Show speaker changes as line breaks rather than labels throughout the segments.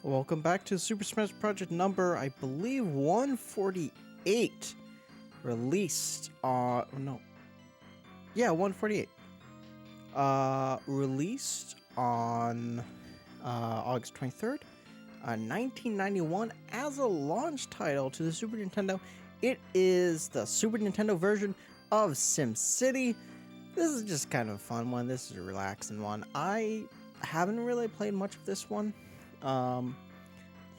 Welcome back to Super Smash Project number, I believe, 148. Released on... no. Yeah, 148. Released on August 23rd, 1991 as a launch title to the Super Nintendo. It is the Super Nintendo version of SimCity. This is just kind of a fun one. This is a relaxing one. I haven't really played much of this one.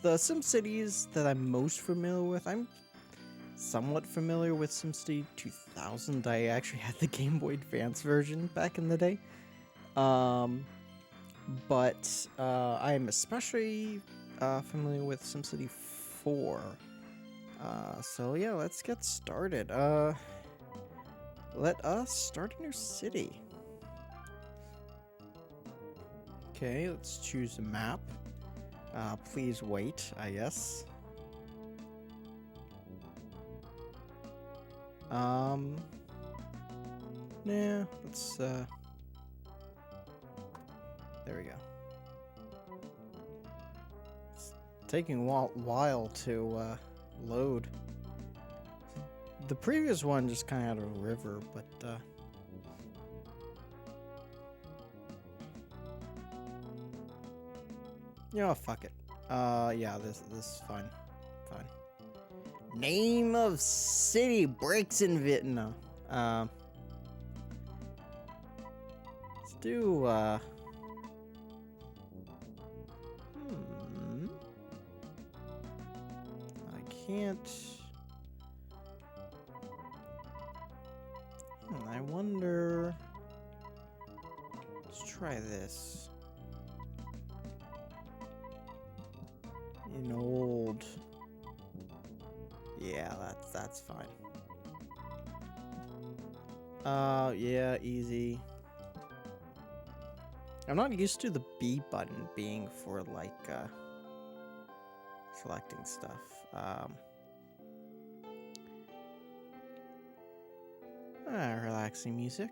The SimCities that I'm most familiar with, I'm somewhat familiar with SimCity 2000. I actually had the Game Boy Advance version back in the day. But I am especially familiar with SimCity 4. So yeah, let's get started. Let us start a new city. Okay, let's choose a map. Please wait, I guess. Nah, let's, there we go. It's taking a while to, load. The previous one just kind of had a river, but, you know, fuck it. Yeah, this is fine. Fine. Name of city breaks in Vietnam. Let's do, I can't... I wonder... Let's try this. In old... Yeah, that's fine. Yeah, easy. I'm not used to the B button being for, like, selecting stuff. Relaxing music.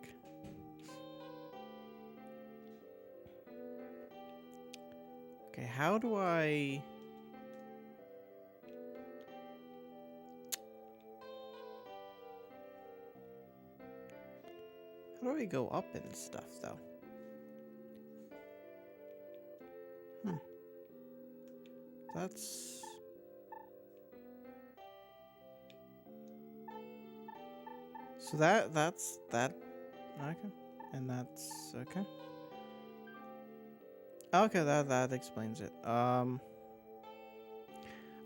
Okay, how do I... How do I go up and stuff, though? That's... So that's that. Okay. And that's okay. Okay, that explains it.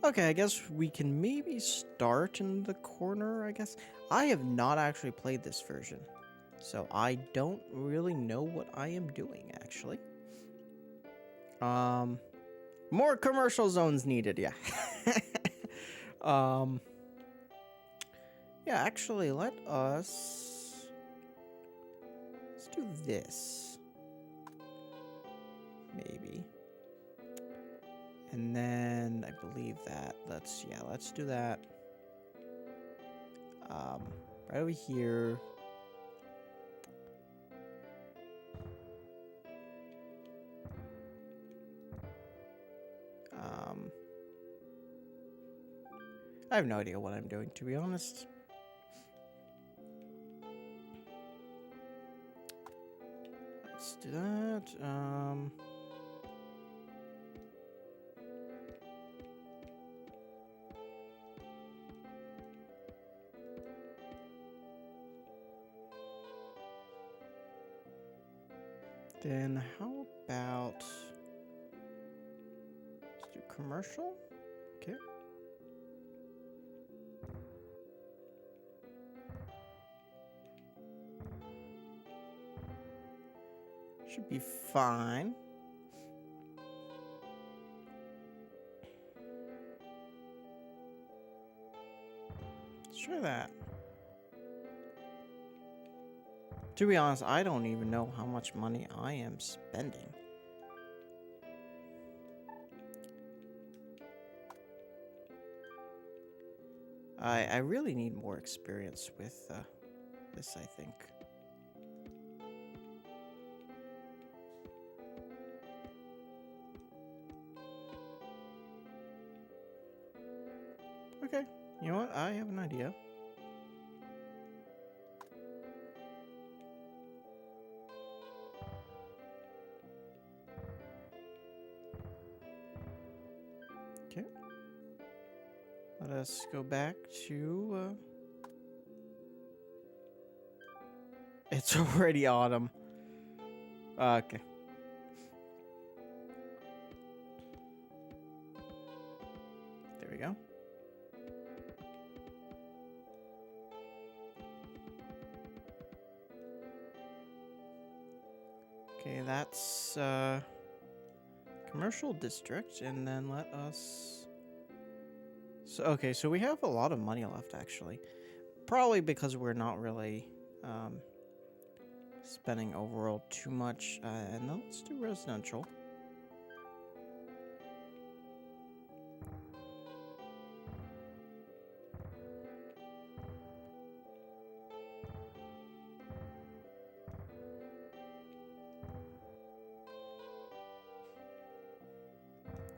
Okay, I guess we can maybe start in the corner, I guess. I have not actually played this version, so I don't really know what I am doing, actually. More commercial zones needed, yeah. Yeah, actually, let's do this. Maybe. And then I believe that let's do that. Right over here. I have no idea what I'm doing, to be honest. Let's do that. Then how about... Let's do commercial. Okay. Should be fine. Let's try that. To be honest, I don't even know how much money I am spending. I really need more experience with this, I think. Okay, you know what? I have an idea. Okay. Let us go back to... It's already autumn. Okay. There we go. Okay, that's commercial district, and then let us... So, okay, so we have a lot of money left, actually. Probably because we're not really spending overall too much. And then let's do residential.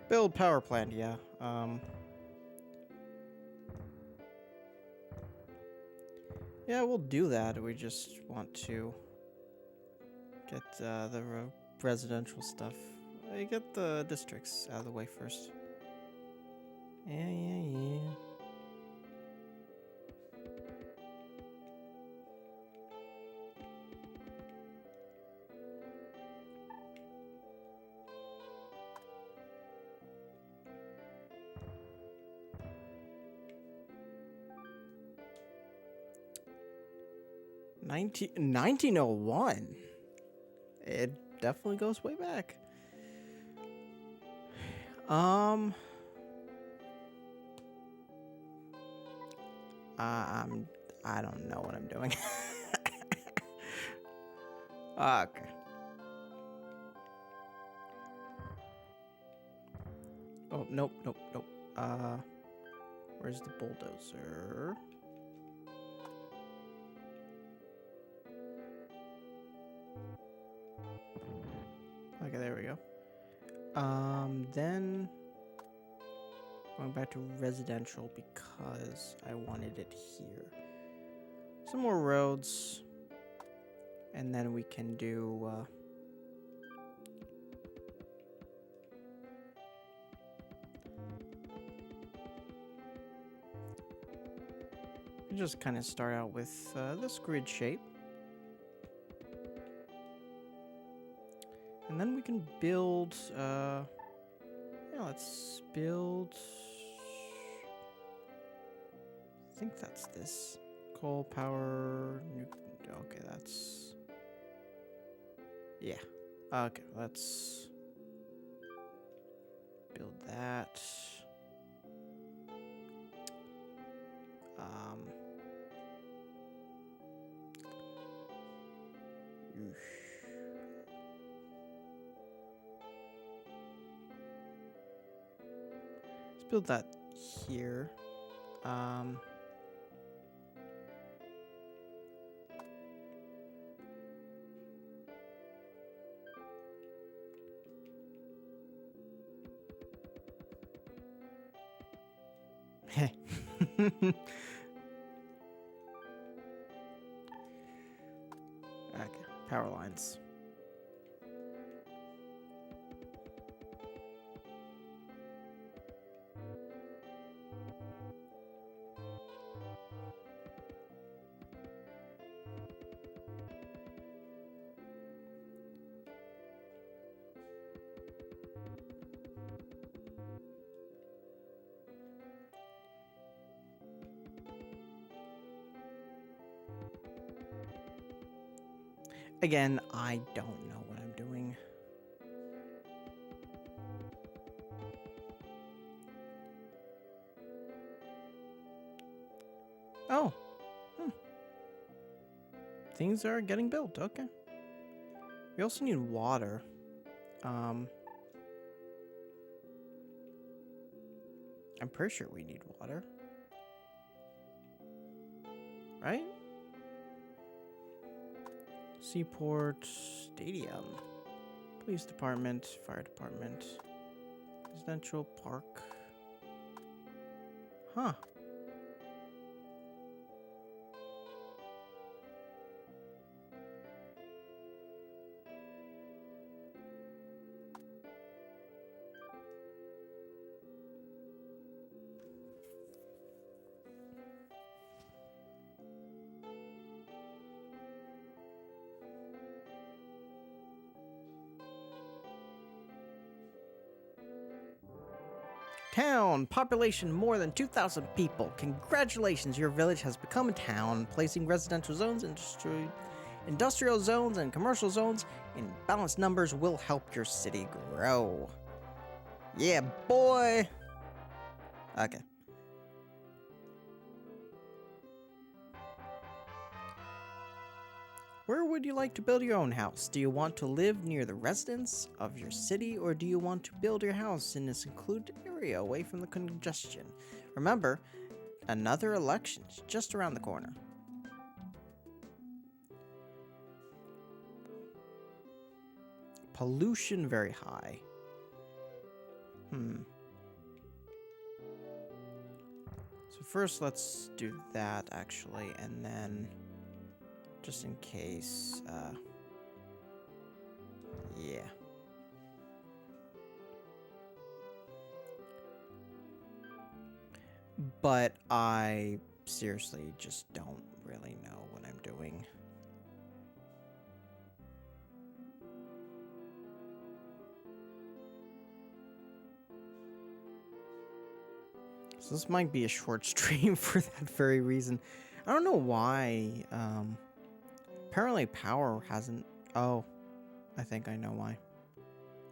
Build power plant, yeah. Yeah, we'll do that. We just want to get the residential stuff. Get the districts out of the way first. Yeah. 1901. It definitely goes way back. I don't know what I'm doing. Okay. Oh, nope. Where's the bulldozer? Okay, there we go. Then going back to residential because I wanted it here. Some more roads, and then we can do just kind of start out with this grid shape. And then we can build, yeah, let's build, I think that's this. Coal power, okay, that's, yeah. Okay, let's build that. Let's build that here. Heh. Okay, power lines. Again, I don't know what I'm doing. Oh. Things are getting built. Okay. We also need water. I'm pretty sure we need water. Right? Seaport Stadium. Police department, fire department, residential park, Huh. Town, population more than 2,000 people. Congratulations, your village has become a town. Placing residential zones, industrial zones, and commercial zones in balanced numbers will help your city grow. Yeah, boy. Okay. Where would you like to build your own house? Do you want to live near the residents of your city, or do you want to build your house in a secluded area away from the congestion? Remember, another election's just around the corner. Pollution very high. So first let's do that actually, and then just in case, yeah. But I seriously just don't really know what I'm doing. So this might be a short stream for that very reason. I don't know why, apparently power hasn't... Oh, I think I know why.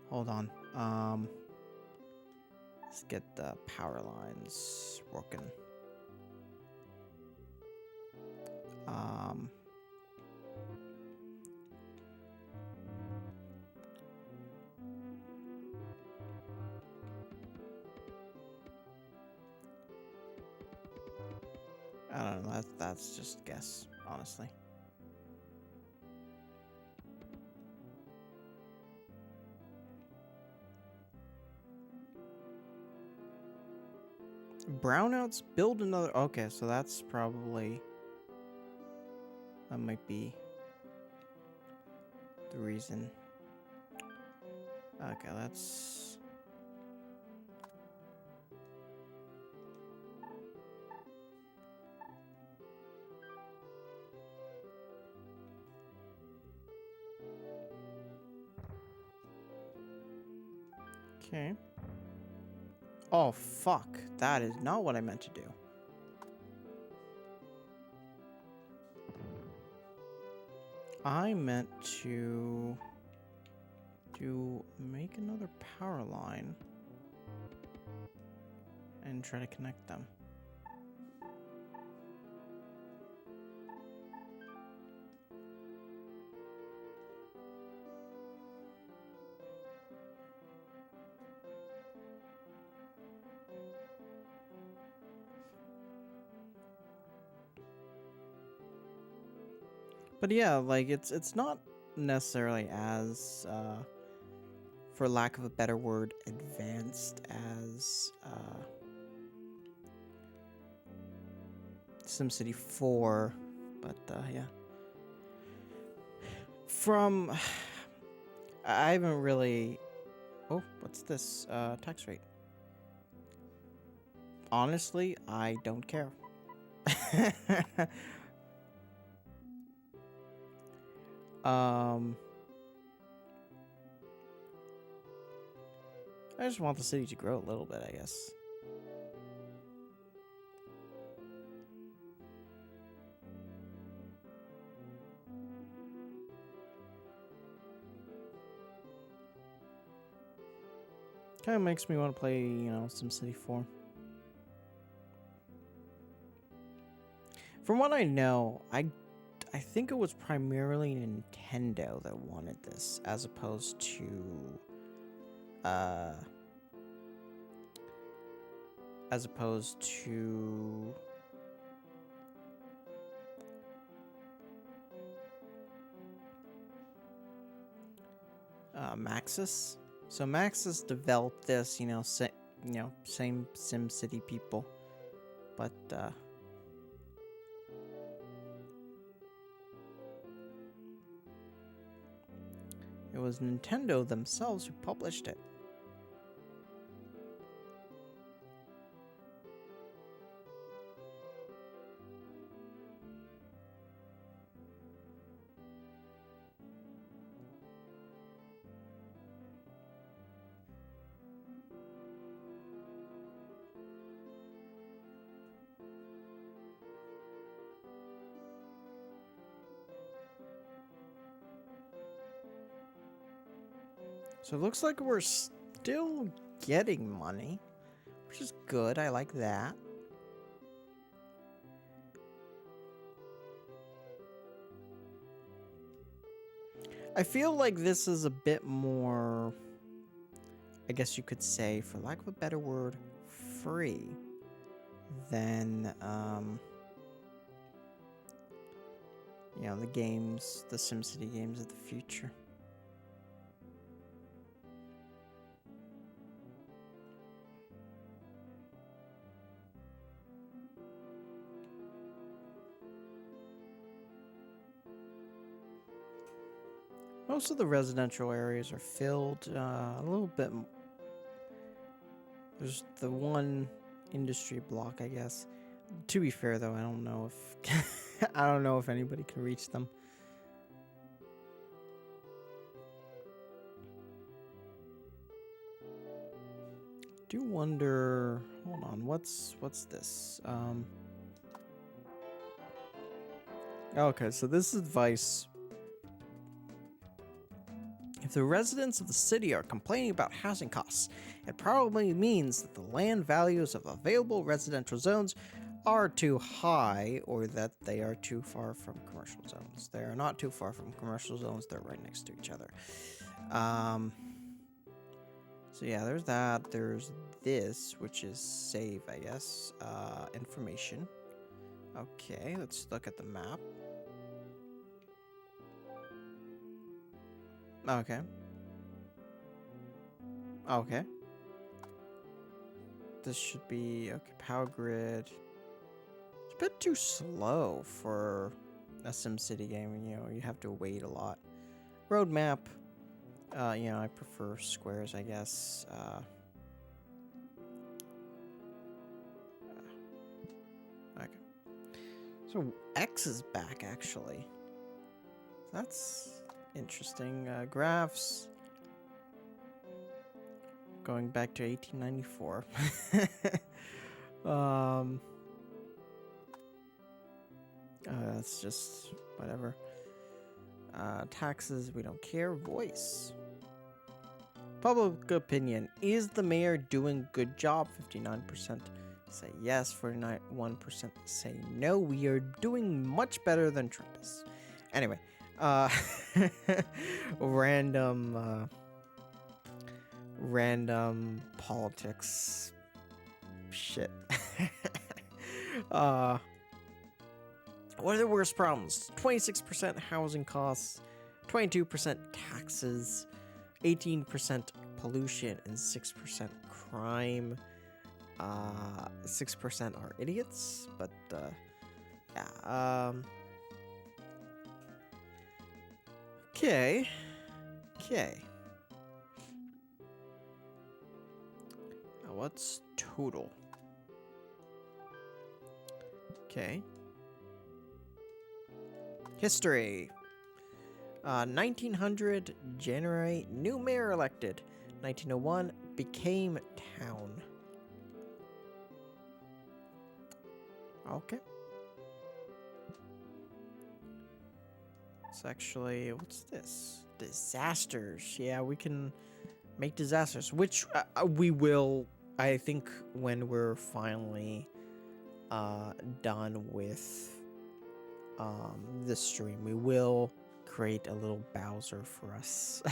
Hold on. Let's get the power lines working. I don't know, that's just guess, honestly. Brownouts, build another... Okay, so that's probably... That might be the reason. Okay, let's... Okay. Oh, fuck. That is not what I meant to do. I meant to make another power line and try to connect them. But yeah, like it's not necessarily as for lack of a better word, advanced as SimCity 4, but yeah. From I haven't really... Oh, what's this tax rate? Honestly, I don't care. I just want the city to grow a little bit, I guess. Kind of makes me want to play, you know, SimCity 4. From what I know, I think it was primarily Nintendo that wanted this, as opposed to Maxis. So Maxis developed this, same SimCity people. But it was Nintendo themselves who published it. So it looks like we're still getting money, which is good. I like that. I feel like this is a bit more, I guess you could say, for lack of a better word, free than, you know, the games, the SimCity games of the future. Most of the residential areas are filled a little bit. There's the one industry block, I guess. To be fair, though, I don't know if I don't know if anybody can reach them. Do wonder. Hold on. What's this? Okay, so this is advice. If the residents of the city are complaining about housing costs, it probably means that the land values of available residential zones are too high or that they are too far from commercial zones. They are not too far from commercial zones. They're right next to each other. So yeah, there's that. There's this, which is save, I guess. Information. Okay, let's look at the map. Okay. Okay. This should be, okay, power grid. It's a bit too slow for a SimCity game, you know, you have to wait a lot. Roadmap. You know, I prefer squares, I guess. Okay. So X is back, actually. That's interesting. Graphs. Going back to 1894. That's just whatever. Taxes, we don't care. Voice. Public opinion. Is the mayor doing good job? 59% say yes. 41% say no. We are doing much better than Trump is. Anyway. Random politics shit. What are the worst problems? 26% housing costs, 22% taxes, 18% pollution, and 6% crime. 6% are idiots, but yeah. Okay. Now what's total? Okay. History. 1900, January, new mayor elected. 1901, became town. Okay. It's actually, what's this? Disasters. Yeah, we can make disasters, which we will, I think, when we're finally done with this stream. We will create a little Bowser for us.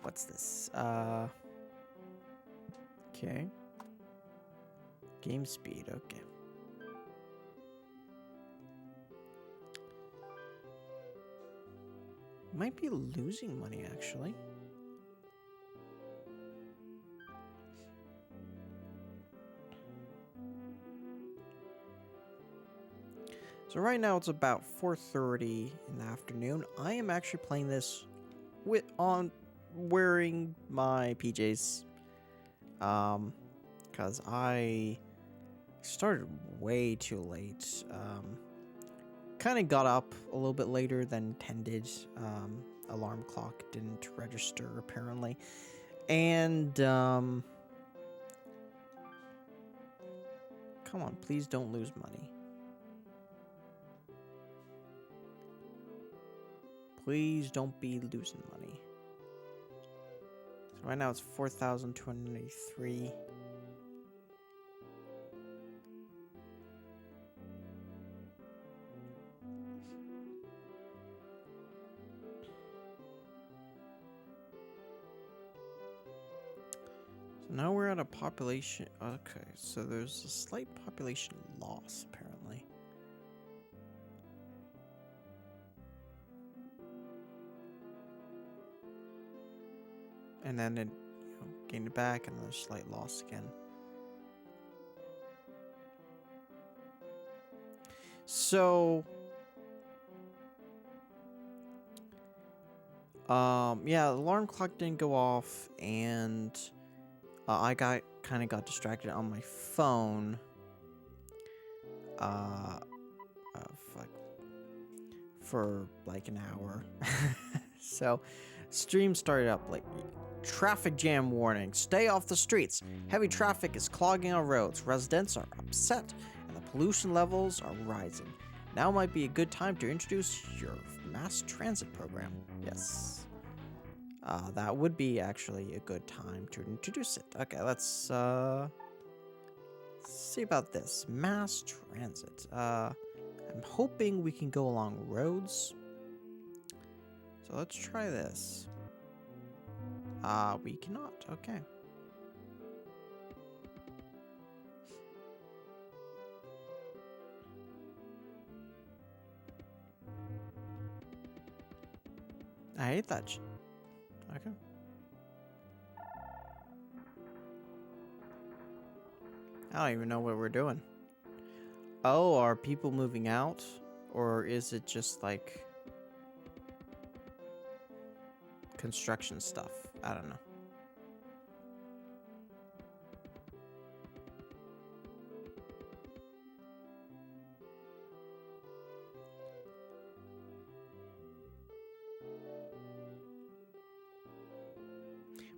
What's this? Okay. Game speed, okay. Might be losing money, actually. So right now it's about 4:30 in the afternoon. I am actually playing this wearing my PJs. Because I started way too late. Kind of got up a little bit later than intended. Alarm clock didn't register apparently. And come on, please don't lose money. Please don't be losing money. So right now it's 4,293. So now we're at a population. Okay, so there's a slight population loss apparently. And then it, gained it back, and then a slight loss again. So, yeah, the alarm clock didn't go off, and I kind of got distracted on my phone. For like an hour. So, stream started up like traffic jam warning. Stay off the streets. Heavy traffic is clogging our roads. Residents are upset, and the pollution levels are rising. Now might be a good time to introduce your mass transit program. Yes. That would be actually a good time to introduce it. Okay, let's see about this. Mass transit. I'm hoping we can go along roads. So let's try this. We cannot. Okay. I hate that. Okay. I don't even know what we're doing. Oh, are people moving out? Or is it just like construction stuff? I don't know.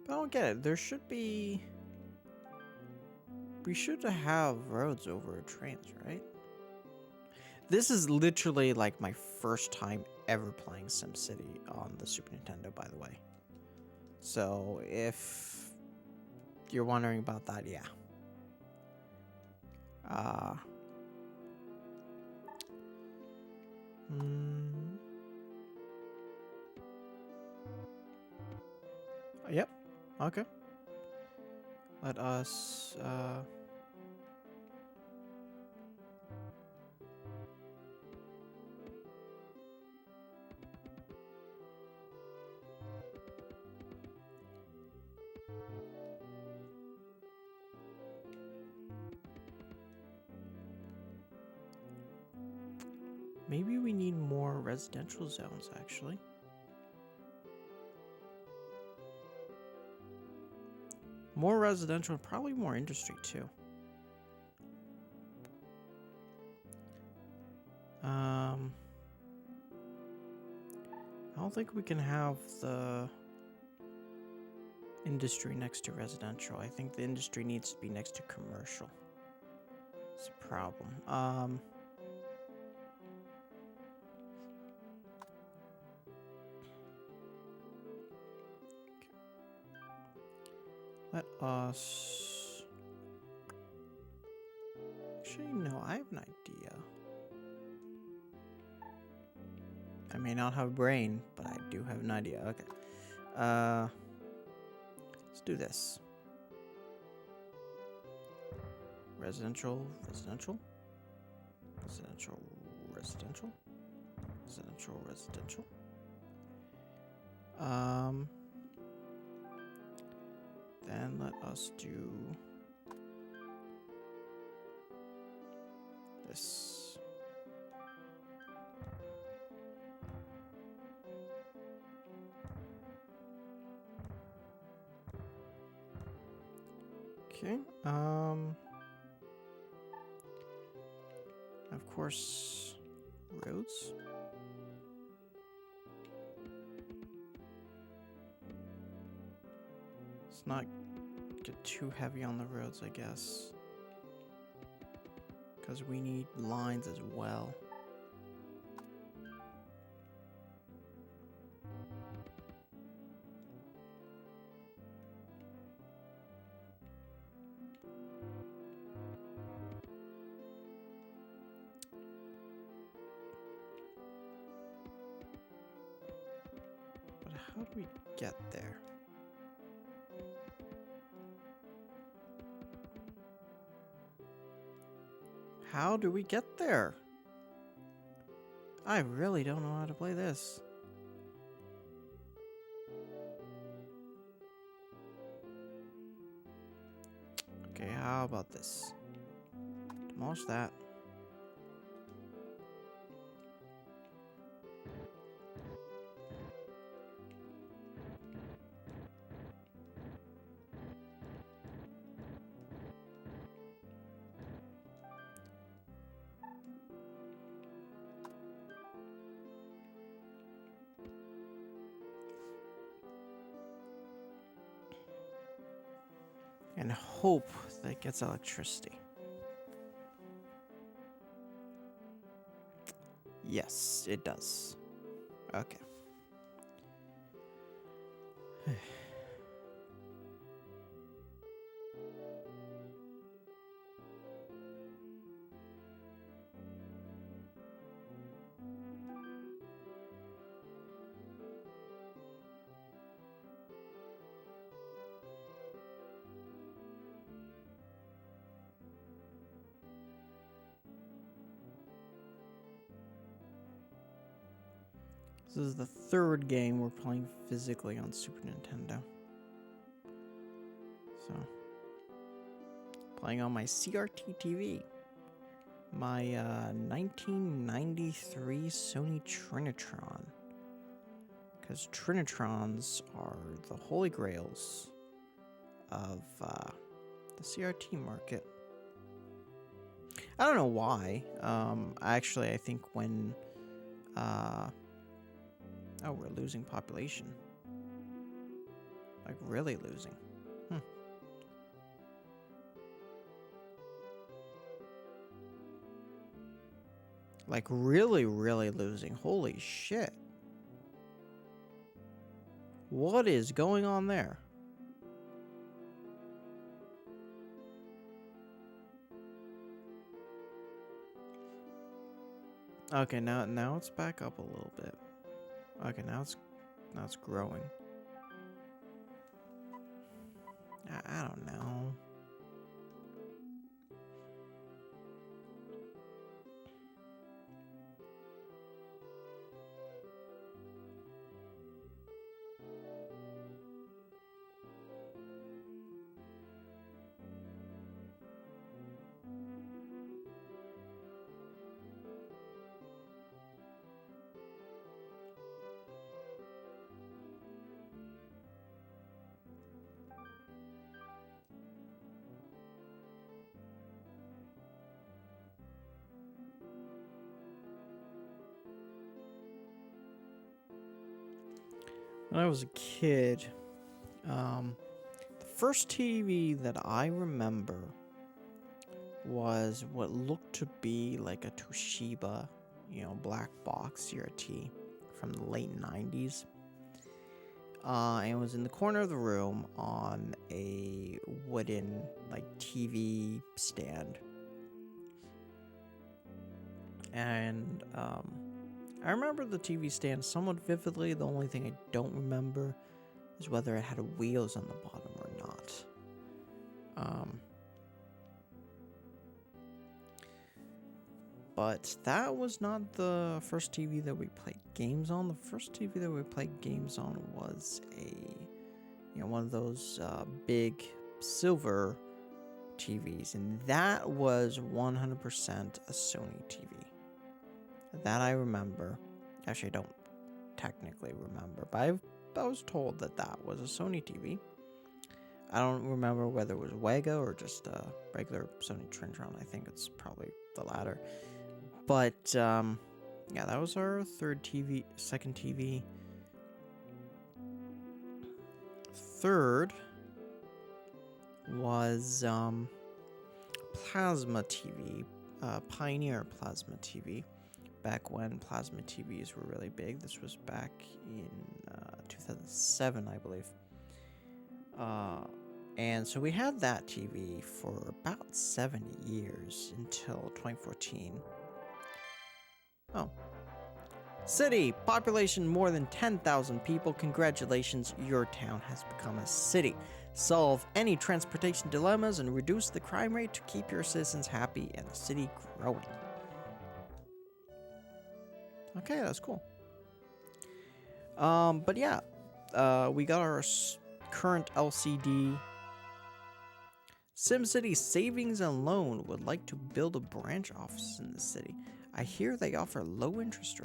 But I don't get it. There should be... We should have roads over trains, right? This is literally like my first time ever playing SimCity on the Super Nintendo, by the way. So if you're wondering about that, yeah. Yep. Okay. Let us maybe we need more residential zones, actually. More residential and probably more industry, too. I don't think we can have the industry next to residential. I think the industry needs to be next to commercial. It's a problem. Let us... Actually, no, I have an idea. I may not have a brain, but I do have an idea. Okay. Let's do this. Residential, residential. Residential, residential. Residential, residential. Then let us do this. Okay. Of course, roads. Let's not get too heavy on the roads, I guess. Because we need lines as well. But how do we get there? How do we get there? I really don't know how to play this. Okay, how about this? Demolish that. And hope that it gets electricity. Yes, it does. Okay. This is the third game we're playing physically on Super Nintendo. So, playing on my CRT TV. My 1993 Sony Trinitron. Because Trinitrons are the holy grails of the CRT market. I don't know why. Actually, I think when... oh, we're losing population. Like, really losing. Like, really, really losing. Holy shit. What is going on there? Okay, now it's back up a little bit. Okay, now it's growing. I don't know. When I was a kid, the first TV that I remember was what looked to be like a Toshiba, black box CRT from the late 90s. And it was in the corner of the room on a wooden, TV stand. And, I remember the TV stand somewhat vividly. The only thing I don't remember is whether it had wheels on the bottom or not. But that was not the first TV that we played games on. The first TV that we played games on was one of those big silver TVs, and that was 100% a Sony TV. That I remember. Actually, I don't technically remember, but I was told that was a Sony TV. I don't remember whether it was Wega or just regular Sony Trintron. I think it's probably the latter. But yeah, that was our second TV. Third was Plasma TV, Pioneer Plasma TV. Back when plasma TVs were really big. This was back in 2007, I believe. And so we had that TV for about 7 years until 2014. Oh. City, population more than 10,000 people. Congratulations, your town has become a city. Solve any transportation dilemmas and reduce the crime rate to keep your citizens happy and the city growing. Okay, that's cool. But yeah, we got our current LCD. SimCity Savings and Loan would like to build a branch office in the city. I hear they offer low interest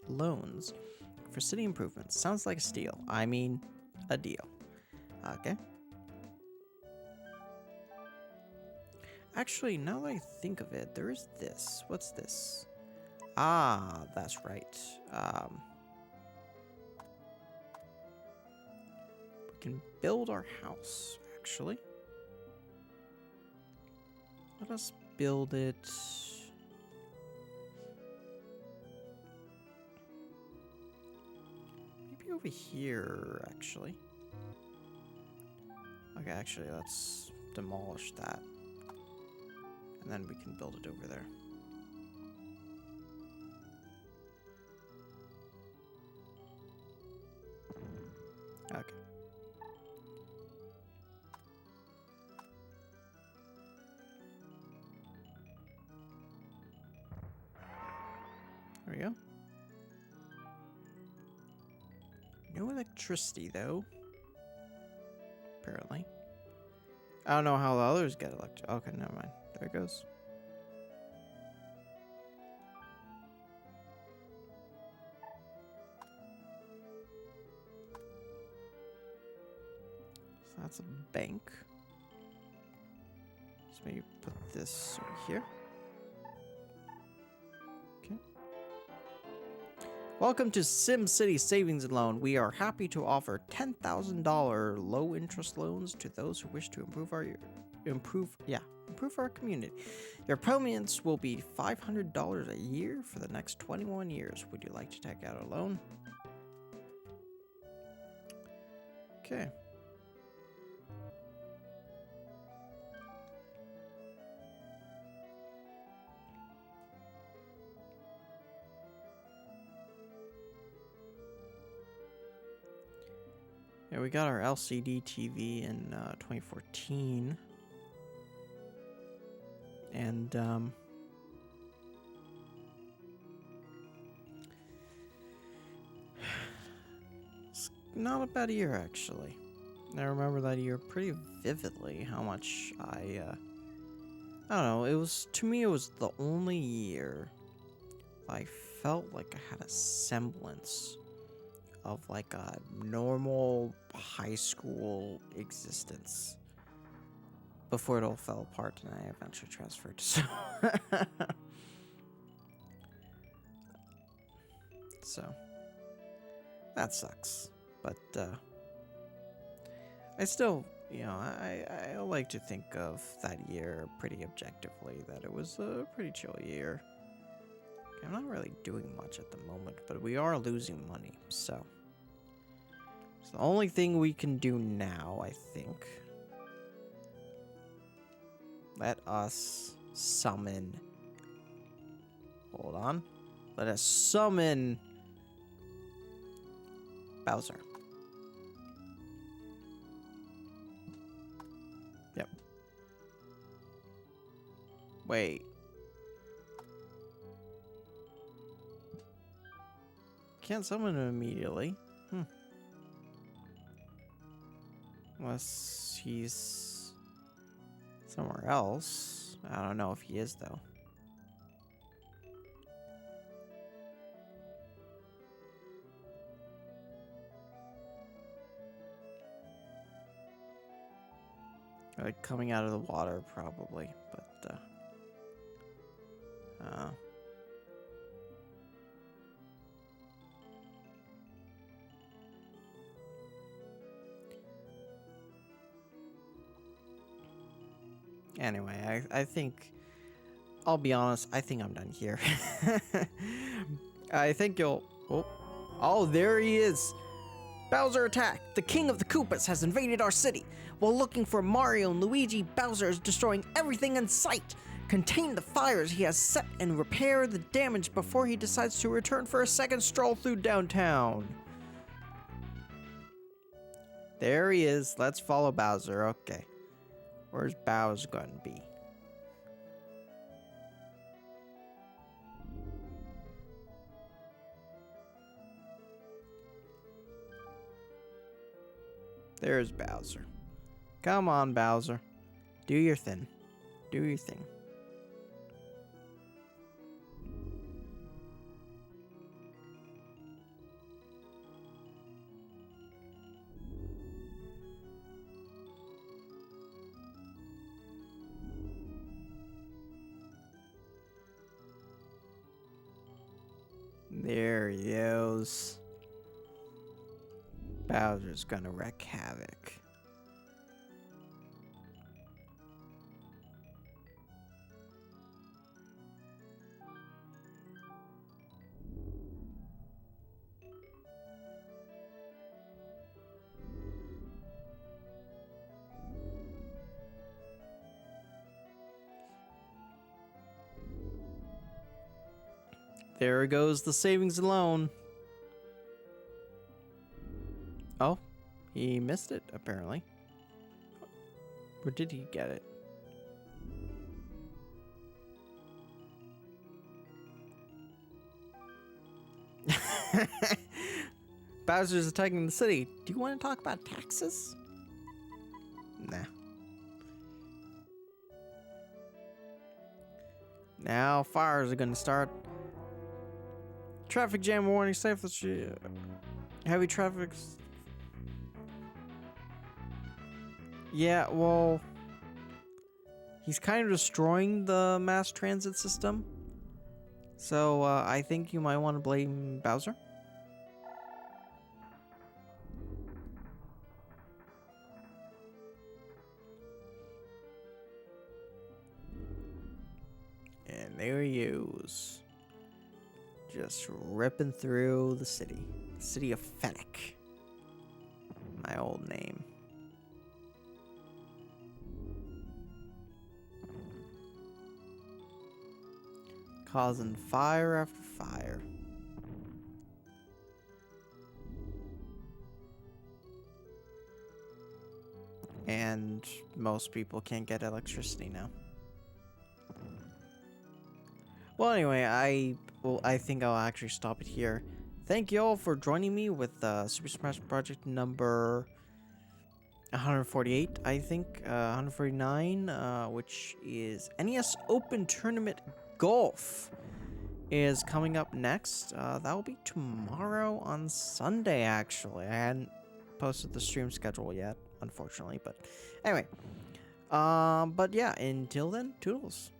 loans for city improvements. Sounds like a steal. I mean, a deal. Okay. Actually, now that I think of it, there is this. What's this? Ah, that's right. We can build our house, actually. Let us build it. Maybe over here, actually. Okay, actually, let's demolish that. And then we can build it over there. Okay. There we go. No electricity, though. Apparently. I don't know how the others get electric. Okay, never mind. There it goes. So that's a bank. So maybe put this over here. Okay. Welcome to SimCity Savings and Loan. We are happy to offer $10,000 low-interest loans to those who wish to improve our community. Your payments will be $500 a year for the next 21 years. Would you like to take out a loan? Okay. Yeah, we got our LCD TV in 2014. And, it's not a bad year, actually. I remember that year pretty vividly, how much I don't know, to me, it was the only year I felt like I had a semblance of like a normal high school existence before it all fell apart and I eventually transferred. So that sucks, but I still, I like to think of that year pretty objectively, that it was a pretty chill year. I'm not really doing much at the moment, but we are losing money, so it's the only thing we can do now, I think. Let us summon... Hold on. Let us summon Bowser. Yep. Wait. Can't summon him immediately. Unless he's somewhere else. I don't know if he is, though. Like coming out of the water, probably. But, anyway, I think, I'll be honest, I think I'm done here. I think you'll, oh, there he is. Bowser attack! The king of the Koopas has invaded our city. While looking for Mario and Luigi, Bowser is destroying everything in sight. Contain the fires he has set and repair the damage before he decides to return for a second stroll through downtown. There he is. Let's follow Bowser. Okay. Where's Bowser going to be? There's Bowser. Come on, Bowser. Do your thing. Do your thing. There he goes. Bowser's gonna wreak havoc. There goes the savings and loan. Oh, he missed it, apparently. Or did he get it? Bowser's attacking the city. Do you want to talk about taxes? Nah. Now fires are gonna start. Traffic jam warning, safe the street. Heavy traffic. Yeah, well, he's kind of destroying the mass transit system. So I think you might want to blame Bowser. And there he is. Just ripping through the city. The city of Fennec. My old name. Causing fire after fire. And most people can't get electricity now. Well, anyway, I think I'll actually stop it here. Thank you all for joining me with Super Smash Project number 148, I think, 149, which is NES Open Tournament Golf is coming up next. That will be tomorrow on Sunday, actually. I hadn't posted the stream schedule yet, unfortunately, but anyway. But yeah, until then, toodles.